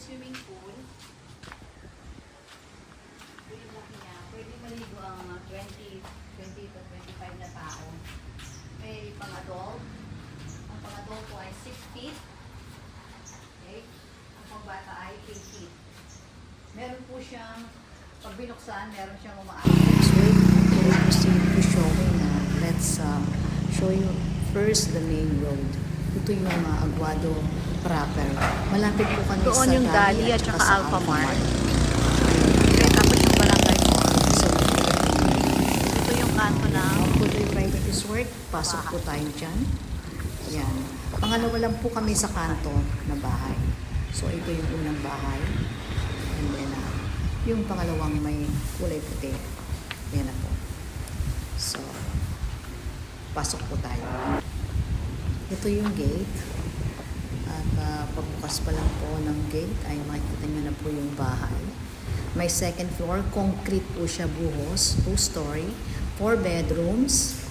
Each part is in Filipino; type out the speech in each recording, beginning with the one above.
swimming pool. Ito yung laki niya. Pwede maligo ang 20 to 25 na tao. May pang-adult. Ang pang-adult po ay 6 feet. Okay? Ang pang-bata ay 8 feet. Meron po siyang, pag binuksan, meron siyang umaakit. So, we'll proceed to showing. Let's show you first the main road. Ito yung Aguado proper. Malapit po kami doon sa yung Dali at saka sa Alphamart. Okay, tapos yung barangay mall. So, Ito yung kanto ng put your right at his work. Pasok po tayo dyan. Yan. Pangalawa lang po kami sa kanto na bahay. So, ito yung unang bahay. And then, yung pangalawang may kulay puti. Yan na po. So, pasok po tayo. Ito yung gate. At pagbukas pa lang po ng gate ay makikita nyo na po yung bahay. May second floor. Concrete po siya buhos. 2-story. 4 bedrooms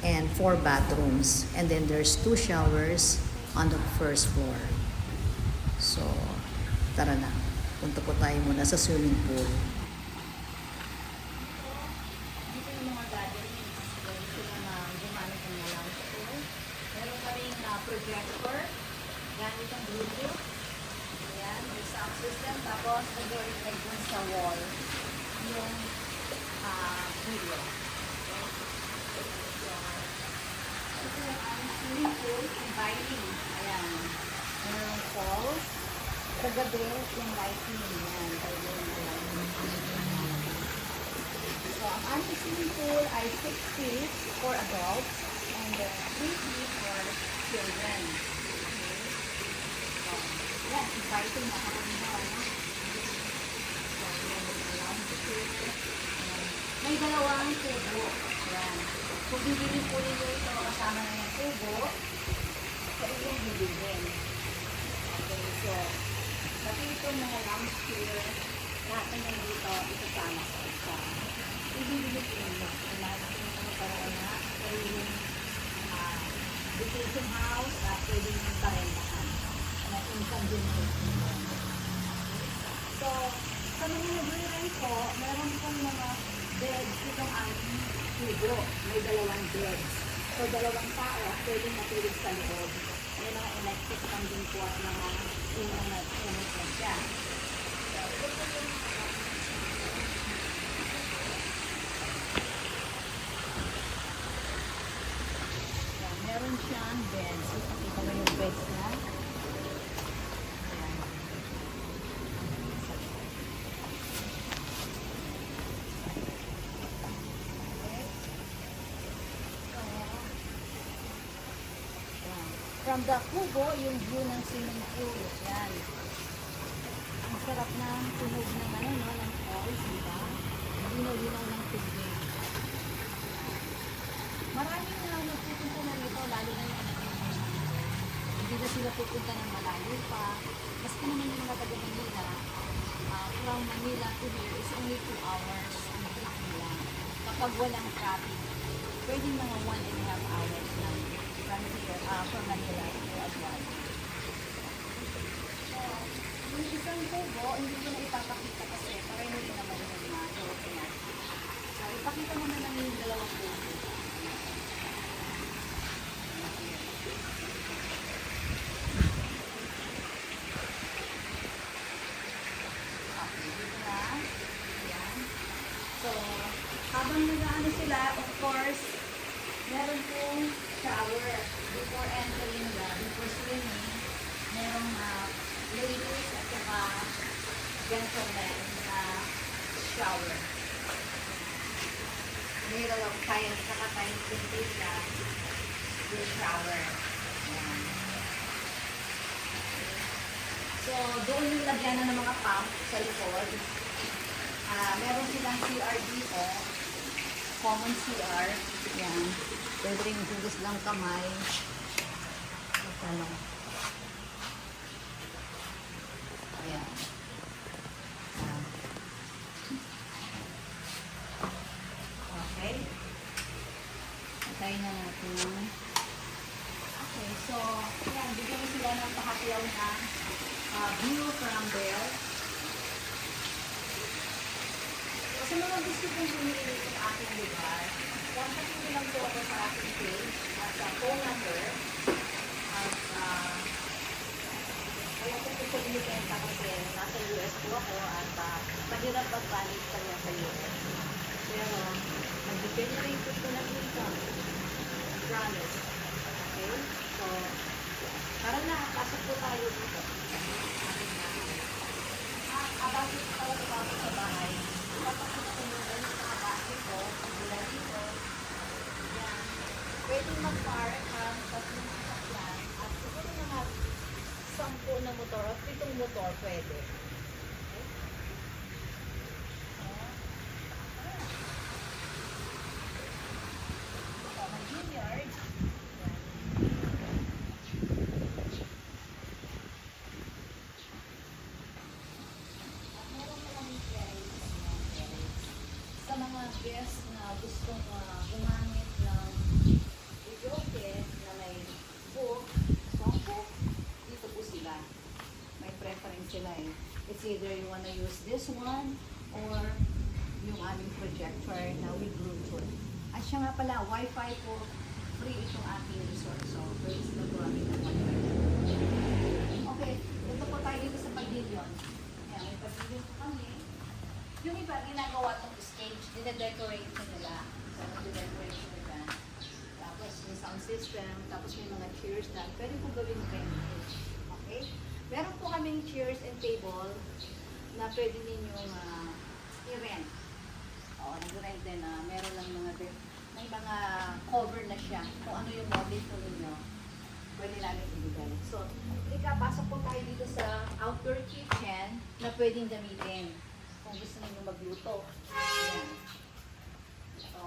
and 4 bathrooms. And then there's 2 showers on the first floor. So, tara na. Punta po tayo muna sa swimming pool. dito yung mga gatherings. Pwede sila na gumamit ng lounge pool. Meron pa rin projector. Gamit ang Bluetooth. Ayan, may sound system. Tapos, nag-reflect dun sa wall yung video. Ito yung aming swimming pool. Inviting. Ayan. Merong falls. Sa gabi, yung lighting. Ayan. Pwede yung lighting. So, ang aming swimming pool ay 6 feet for adults and 3 feet for children. Yan, inviting na ako nito. So, yan, may dalawang tubo. Yan. Kung bibili po ninyo ito, kasama na yung tubo, sa iyong bibilin. Okay, so, pati itong mga lounge chair, lahat na yan dito, isasama sa isa. Ibibili po ninyo. Kailangan po magkaroon na sariling vacation house at pwede nyo parentahan. Income generation. So, sa mga nag-rent po, meron pong mga beds itong aming tubo. May 2 beds. So, 2 tao at pwede matulog sa loob. May mga electric fan din po at mga unang na siya. So, ito po yung meron siyang beds. Ipakita mo yung beds na. From the kubo, yung view ng swimming pool. Yan. Ang sarap ng tunog ng ng falls, diba? Linaw-linaw ng tubig. Maraming nagpupunta na rito, lalo na yung hindi na sila pupunta ng malayo pa. Kasi naman yung mga taga Manila, from Manila to here is only 2 hours ang trip nila. Kapag walang traffic, pwede mga 1.5 hours lang from here, from Manila to Aguado. So, yung isang tubo, hindi ko na ipapakita kasi pareho rin naman yung mga tubo natin. So, ipakita mo na lang yung 2 tubo. So, habang nag-ano sila, of course, meron pong shower before entering before swimming. Merong ladies at saka gentlemen shower. Meron tayo at saka tayo sila yung shower. Ayan. So, doon yung lagyan na ng mga pump sa likod. Meron silang CR dito. Common CR. Yan. Pwede rin hugas lang kamay. Ano. Ayan. Okay. Patay na natin. Okay, so, yan, bigyan mo sila ng pakatiyaw na view from there. So, sa mga gusto kong bumili ng aking lugar, kontakin nyo lang po ako sa aking page at sa phone number. At, kaya ko po sa binibenta kasi nasa US po ako at mahirap mag-manage kanya sa US. Pero, mag-generate po na income. Promise. Okay? So, tara na, pasok po tayo dito. Abagin ko tayo sa bahay. Papakita ko muna yung mga bahay ko, mula dito. Yan. Pwede mag-park ang tatlong sasakyan at siguro mga 10 na motor at 7 motor pwede. Okay? So, may vineyard. Sa mga guests na gustong gumamit ng videoke na may book, songbook, dito po sila. May preference sila eh. It's either you wanna use this one or yung aming projector na with Bluetooth. At siya nga pala, Wi-Fi po, free itong aking resort. So, pwede sila gumamit ng Wi-Fi. Okay, ito po tayo dito sa pavilion. Ayan, may pavilion po kami. Yung iba, ginagawa itong stage, dine-decorate ko nila. So, nag-decorate ko nila. Tapos, may sound system, tapos may mga chairs na pwede po gawin vintage. Okay? Meron po kaming chairs and table na pwede ninyong i-rent. Oo, nag-rent din na meron lang may mga cover na siya. Kung ano yung model po ninyo, pwede namin ibigay. So, ikapasok po tayo dito sa outdoor kitchen na pwedeng gamitin. Kung gusto niyo magluto. Ayan. Ito.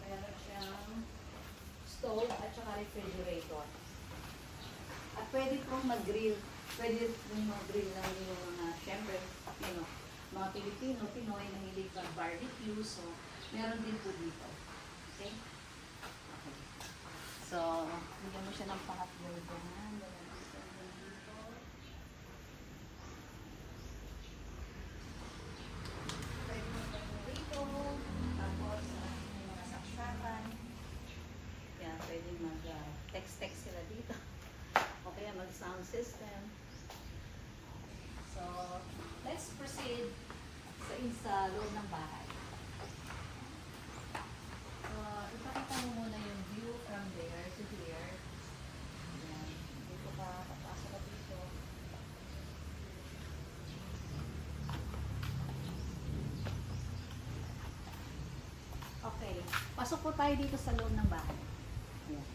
Meron siyang stove at saka refrigerator. At pwede pong mag-grill. Pwede pong mag-grill ng yung mga, syempre, mga Pilipino, Pinoy, nangilig mag-barbecue. So, meron din po dito. Okay? Okay. So, bigyan mo siya ng pangatlo dyan. Text sila dito. O kaya mag-sound system. So, let's proceed sa loob ng bahay. So, ipakita mo muna yung view from there to here. Ayan. Dito ka, papasok ka dito. Okay. Pasok po tayo dito sa loob ng bahay. Ayan.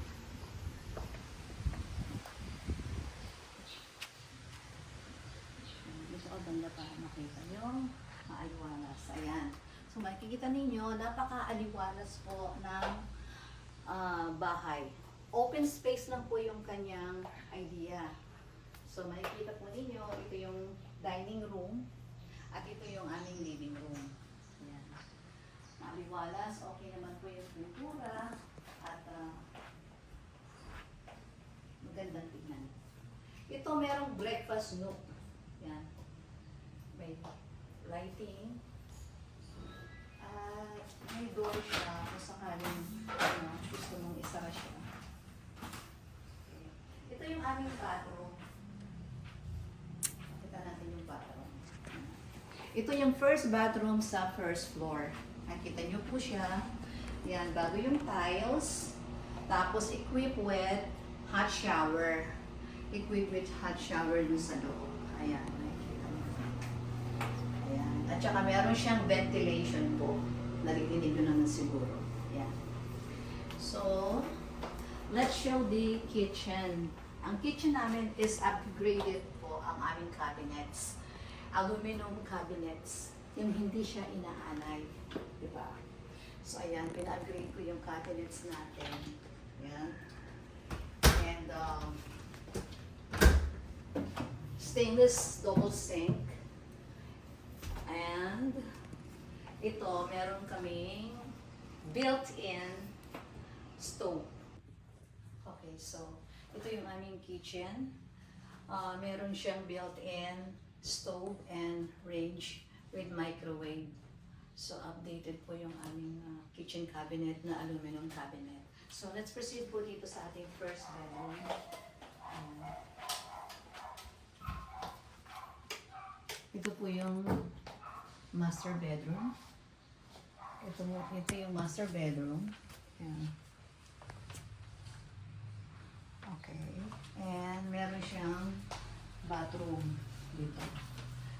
Banda para makita yung maaliwalas. Ayan. So makikita ninyo, napaka-aliwalas po ng bahay. Open space lang po yung kanyang idea. So makikita po ninyo, ito yung dining room at ito yung aming living room. Ayan. Maaliwalas, okay naman po yung pintura at magandang tignan. Ito merong breakfast nook. Ayan. May lighting at may door siya kung sakaling gusto mong isara siya. Okay. Ito yung aming bathroom. Nakita natin yung bathroom. Ito yung first bathroom sa first floor. Nakita nyo po siya. Yan, bago yung tiles. Tapos equipped with hot shower. Equipped with hot shower dun sa loob. Ayan. Ayan. At saka meron siyang ventilation po. Narinig nyo naman siguro. Ayan. So, let's show the kitchen. Ang kitchen namin is upgraded po ang aming cabinets. Aluminum cabinets. Yung hindi siya inaanay. Diba? So, ayan. Pina-upgrade ko yung cabinets natin. Ayan. And, stainless double sink. And ito, meron kaming built-in stove. So, ito yung aming kitchen. Meron siyang built-in stove and range with microwave. So, updated po yung aming kitchen cabinet na aluminum cabinet. So, let's proceed po dito sa ating first bedroom. Ito po yung master bedroom. Ito yung master bedroom. Ayan. Okay. And meron siyang bathroom dito.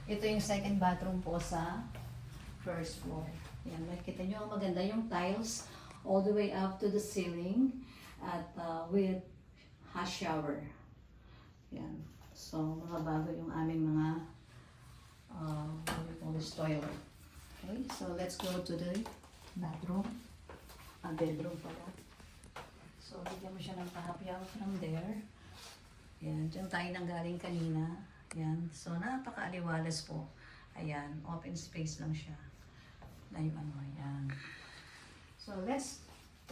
Ito yung second bathroom po sa first floor. Ayan, makikita nyo, maganda yung tiles all the way up to the ceiling at with hot shower. Ayan. So, mga bago yung aming mga what we call this toilet. Okay, so let's go to the bathroom. Bedroom pala. So, bigyan mo siya ng kahapyaw from there. Ayan, dyan tayo nanggaling kanina. Ayan, so napaka-aliwalas po. Ayan, open space lang siya. Na yung ano, ayan. So, let's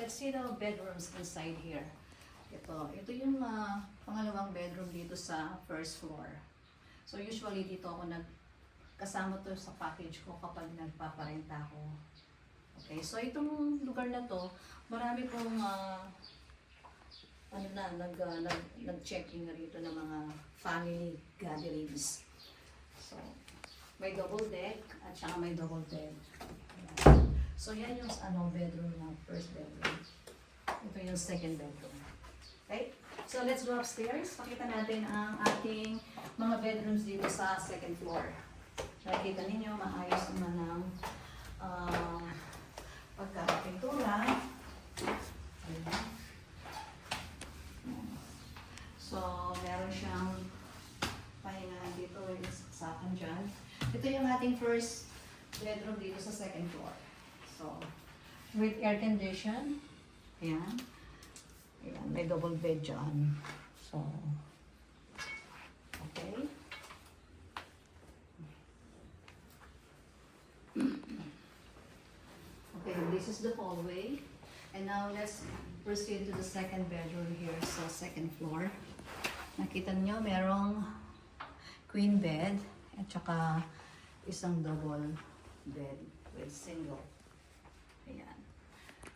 see the bedrooms inside here. Ito yung pangalawang bedroom dito sa first floor. So, usually dito ako kasama to sa package ko kapag nagpaparenta ako. Okay, so itong lugar na to, marami pong nag-check-in na rito ng mga family gatherings. So, may double deck at saka may double bed. Ayan. So, yan yung bedroom na first bedroom. Ito yung second bedroom. Okay? So, let's go upstairs. Pakita natin ang ating mga bedrooms dito sa second floor. Nakikita ninyo, maayos naman ang pagkakapintura. Ayan. So, meron siyang pahinga dito, may saksakan dyan. Ito yung ating first bedroom dito sa second floor. So, with air condition. Ayan. Ayan, may double bed dyan. So, okay. Okay, this is the hallway. And now let's proceed to the second bedroom here sa second floor. Nakita niyo merong queen bed at saka isang double bed with single. Ayan.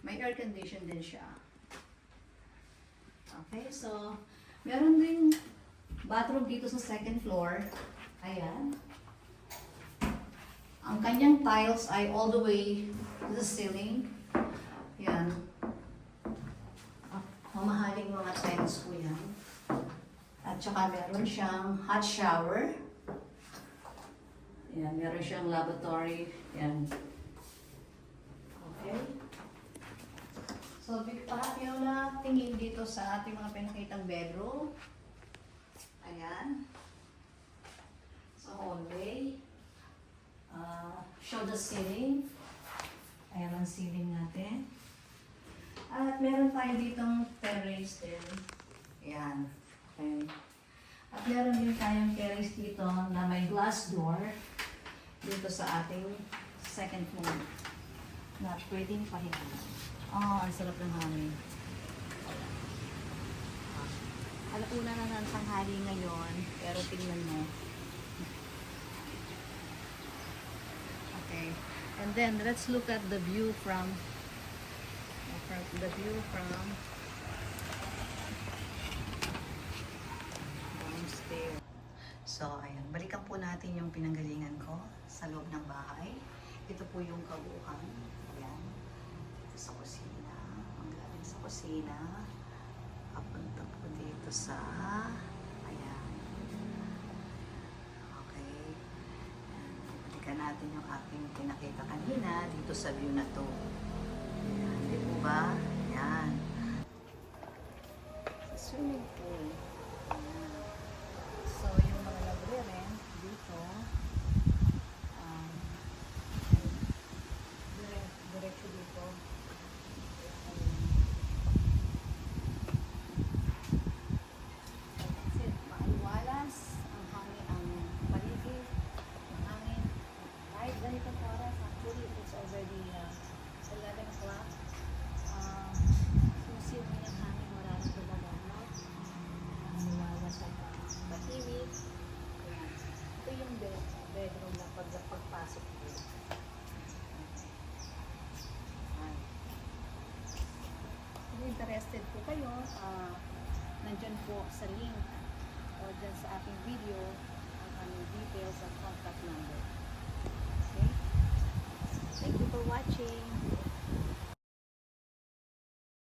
May air condition din siya. Okay, so meron din bathroom dito sa second floor. Ayan. Ang kanyang tiles ay all the way to the ceiling. Yan. Mamahaling mga tiles po yan. At saka meron siyang hot shower. Yan, meron siyang lavatory. Yan. Okay. So, pakapyaw na tingin dito sa ating mga pinakitang bedroom. Ayan. Sa hallway. Show the ceiling. Ayan ang ceiling natin. At meron tayo ditong terrace din. Ayan. Okay. At meron din tayong terrace dito na may glass door dito sa ating second floor na pwedeng pahinga. Ang sarap ng hangin. Alauna na ng tanghali ngayon, pero tingnan mo. Okay. And then let's look at the view from downstairs. So, ayan. Balikan po natin yung pinanggalingan ko sa loob ng bahay. Ito po yung kabuuan. Ayan. Sa kusina. Ang galing sa kusina. Papunta po dito sa ayan. Okay. Balikan natin yung aking pinakita kanina dito sa view na to. Ayan. Di po ba? Ayan. Swimming pool. Ayan. So, yung mga labyrinth dito, diretso dito. Kasi maaliwalas ang hangin, ang paligid, ang hangin. Kahit ganitong oras, actually, it's already 11 o'clock. bedroom na pagpasok po. Ayan. Kung interested po kayo, nandyan po sa link o dyan sa aking video ang aming details at contact number. Okay? Thank you for watching.